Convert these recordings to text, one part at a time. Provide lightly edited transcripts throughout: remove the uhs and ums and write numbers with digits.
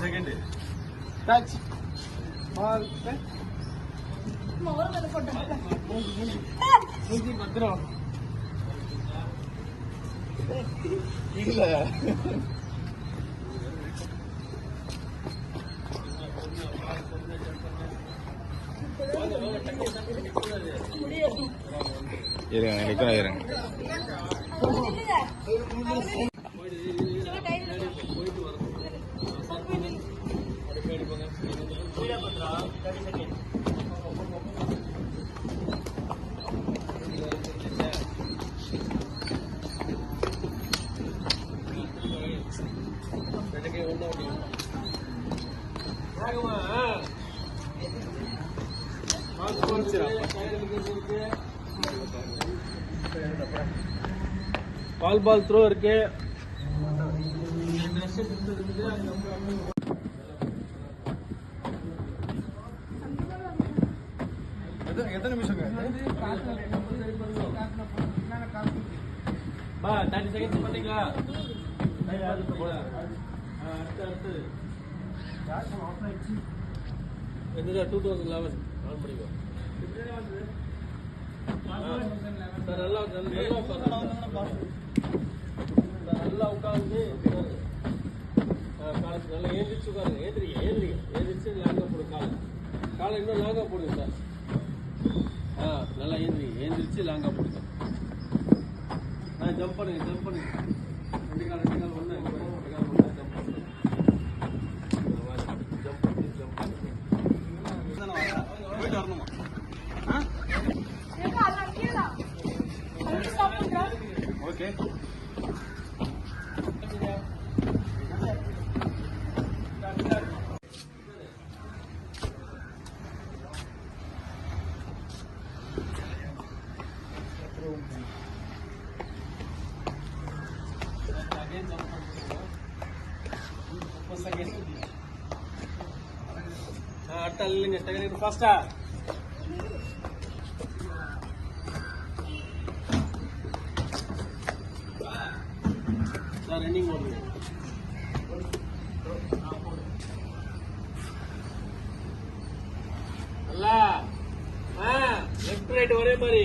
Second touch ball பத்திரம் இல்ல இருங்க நிக்கிறேன் இருங்க பால் த்ரோ இருக்கு. எத்தனை நிமிஷங்க? 30 செகண்ட்ஸ் பண்ணீங்களா? அடுத்து 2011 ஆன் பண்ணிக்கோ. நல்லா உட்காந்து நல்லா ஏந்திரிச்சு உட்காருங்க. ஏந்திரிச்சு லாங்கா போடு. காலை இன்னும் லாங்கா போடுங்க சார். நல்லா ஏந்திரிச்சு லாங்கா போடுங்க. ஜம்ப் பண்ணுங்க. ரெண்டு கால் ஒன்று ஜம்ப் போயிட்டு வரணுமா? ஓகே அடுத்த இல்லைங்க செகண்ட் ஃபாஸ்டா ரன்னிங் ஓடுங்க. நல்லா லெஃப்ட் ரைட் ஒரே மாதிரி.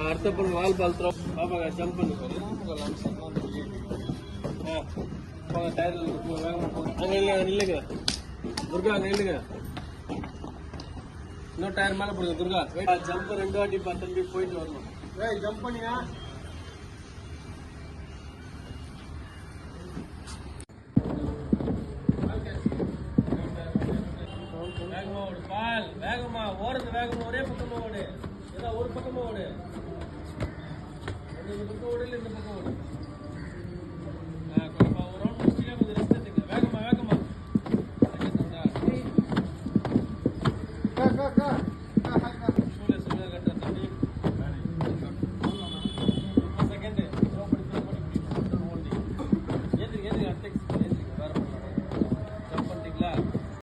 அடுத்த பொண்ணு பால் த்ரோ. பாப்பாங்க ஜம்ப் பண்ணி டயர் வேகமா போங்க. அங்க நில்லுங்க துர்கா, அங்க நில்லுங்க. இன்னும் டயர் மேல போடுங்க துர்கா. ஜம்ப் 2 வாட்டி தம்பி போயிட்டு வரணும். ஜம்ப் பண்ணியா? வேகமா ஓடு பால், வேகமா ஓடுறது, வேகமா ஒரே பக்கமா ஓடு. ஏதாவது ஒரு பக்கமா ஓடு. இந்த பக்கம் ஓடு, இல்ல இந்த பக்கம் ஓடு.